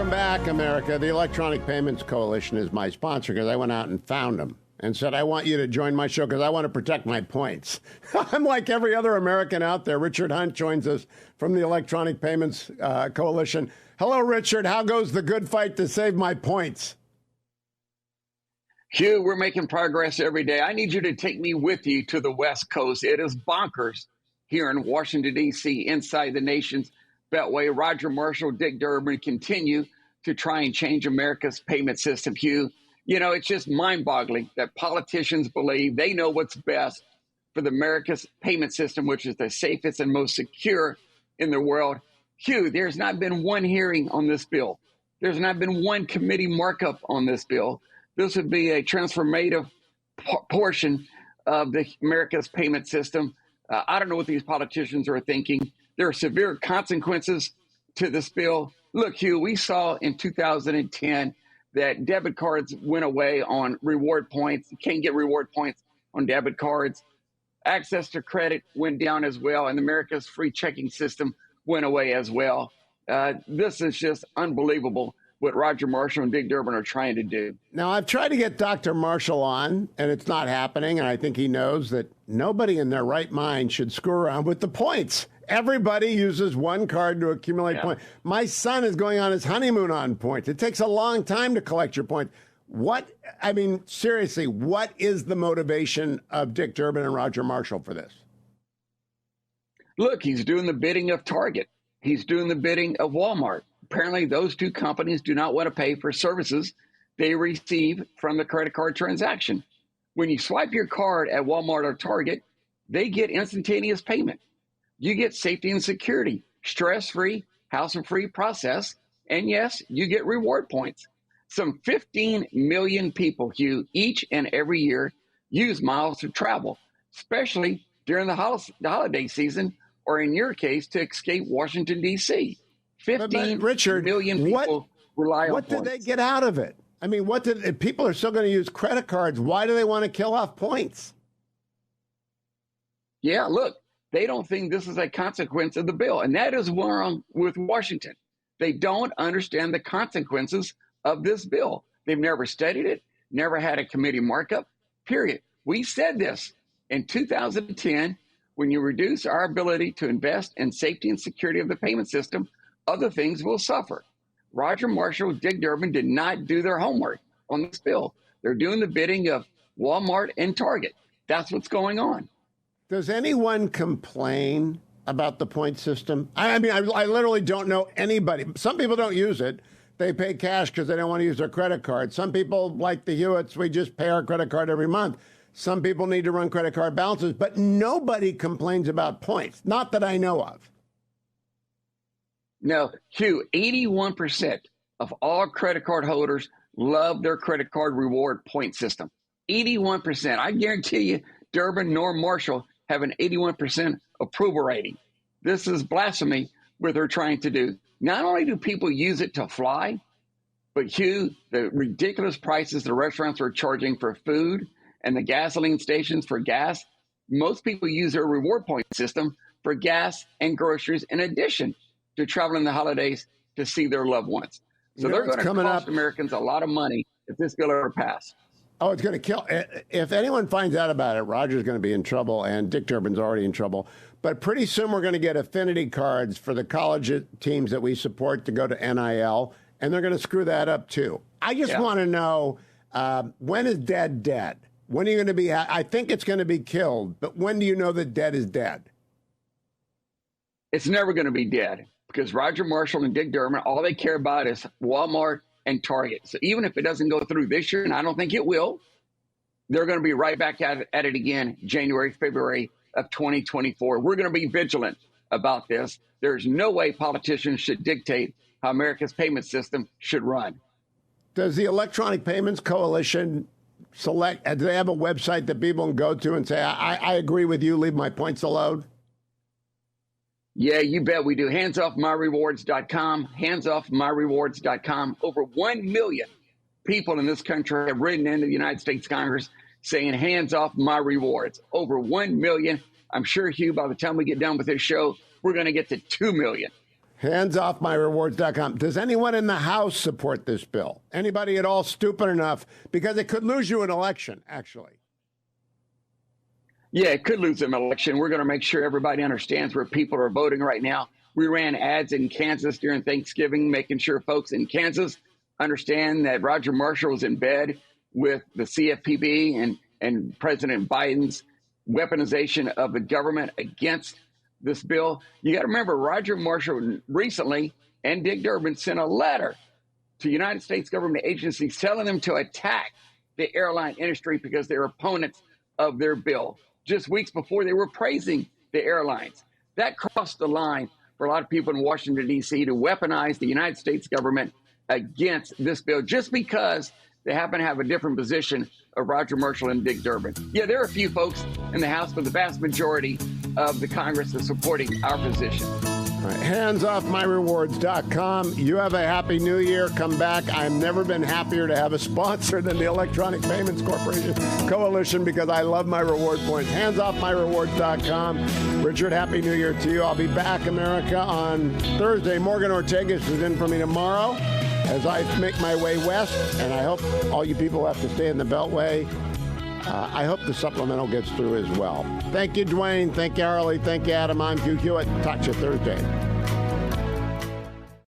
Welcome back, America. The Electronic Payments Coalition is my sponsor because I went out and found them and said, I want you to join my show because I want to protect my points. I'm like every other American out there. Richard Hunt joins us from the Electronic Payments Coalition. Hello, Richard. How goes the good fight to save my points? Hugh, we're making progress every day. I need you to take me with you to the West Coast. It is bonkers here in Washington, D.C., inside the nation's Beltway. Roger Marshall, Dick Durbin continue to try and change America's payment system, Hugh. You know, it's just mind-boggling that politicians believe they know what's best for the America's payment system, which is the safest and most secure in the world. Hugh, there's not been one hearing on this bill. There's not been one committee markup on this bill. This would be a transformative portion of the America's payment system. I don't know what these politicians are thinking. There are severe consequences to this bill. Look, Hugh, we saw in 2010 that debit cards went away on reward points. You can't get reward points on debit cards. Access to credit went down as well, and America's free checking system went away as well. This is just unbelievable what Roger Marshall and Dick Durbin are trying to do. Now, I've tried to get Dr. Marshall on, and it's not happening, and I think he knows that nobody in their right mind should screw around with the points. Everybody uses one card to accumulate points. My son is going on his honeymoon on points. It takes a long time to collect your points. Seriously, what is the motivation of Dick Durbin and Roger Marshall for this? Look, he's doing the bidding of Target. He's doing the bidding of Walmart. Apparently, those two companies do not want to pay for services they receive from the credit card transaction. When you swipe your card at Walmart or Target, they get instantaneous payment. You get safety and security, stress-free, hassle-free process, and yes, you get reward points. Some 15 million people, Hugh, each and every year use miles to travel, especially during the holiday season, or in your case, to escape Washington, D.C. 15 million people rely on points. What did they get out of it? I mean, if people are still going to use credit cards, why do they want to kill off points? Yeah, look, they don't think this is a consequence of the bill. And that is wrong with Washington. They don't understand the consequences of this bill. They've never studied it, never had a committee markup, period. We said this in 2010, when you reduce our ability to invest in safety and security of the payment system, other things will suffer. Roger Marshall, Dick Durbin did not do their homework on this bill. They're doing the bidding of Walmart and Target. That's what's going on. Does anyone complain about the point system? I literally don't know anybody. Some people don't use it. They pay cash because they don't want to use their credit card. Some people, like the Hewitts, we just pay our credit card every month. Some people need to run credit card balances, but nobody complains about points. Not that I know of. No, Hugh, 81% of all credit card holders love their credit card reward point system. 81%. I guarantee you, Durbin nor Marshall have an 81% approval rating. This is blasphemy what they're trying to do. Not only do people use it to fly, but Hugh, the ridiculous prices the restaurants are charging for food and the gasoline stations for gas, most people use their reward point system for gas and groceries in addition to traveling the holidays to see their loved ones. So they're going to cost Americans a lot of money if this bill ever passed. Oh, it's going to kill. If anyone finds out about it, Roger's going to be in trouble, and Dick Durbin's already in trouble. But pretty soon we're going to get affinity cards for the college teams that we support to go to NIL, and they're going to screw that up too. I just want to know, when is dead? When are you going to be? I think it's going to be killed, but when do you know that dead is dead? It's never going to be dead because Roger Marshall and Dick Durbin, all they care about is Walmart and Target. So even if it doesn't go through this year, and I don't think it will, they're going to be right back at it again, January, February of 2024. We're going to be vigilant about this. There's no way politicians should dictate how America's payment system should run. Does the Electronic Payments Coalition select, do they have a website that people can go to and say, I agree with you, leave my points alone? Yeah, you bet we do. Handsoffmyrewards.com, handsoffmyrewards.com. Over 1 million people in this country have written into the United States Congress saying, hands off my rewards. Over 1 million. I'm sure, Hugh, by the time we get done with this show, we're going to get to 2 million. Handsoffmyrewards.com. Does anyone in the House support this bill? Anybody at all stupid enough? Because it could lose you an election, actually. Yeah, it could lose an election. We're going to make sure everybody understands where people are voting right now. We ran ads in Kansas during Thanksgiving, making sure folks in Kansas understand that Roger Marshall was in bed with the CFPB and President Biden's weaponization of the government against this bill. You got to remember, Roger Marshall recently and Dick Durbin sent a letter to United States government agencies telling them to attack the airline industry because they're opponents of their bill. Just weeks before, they were praising the airlines. That crossed the line for a lot of people in Washington, D.C. to weaponize the United States government against this bill just because they happen to have a different position of Roger Marshall and Dick Durbin. Yeah, there are a few folks in the House, but the vast majority of the Congress is supporting our position. All right, handsoffmyrewards.com. You have a happy new year. Come back. I've never been happier to have a sponsor than the Electronic Payments Corporation Coalition because I love my reward points. Handsoffmyrewards.com. Richard, happy new year to you. I'll be back, America, on Thursday. Morgan Ortegas is in for me tomorrow as I make my way west, and I hope all you people have to stay in the Beltway. I hope the supplemental gets through as well. Thank you, Dwayne. Thank you, Harley. Thank you, Adam. I'm Hugh Hewitt. Talk to you Thursday.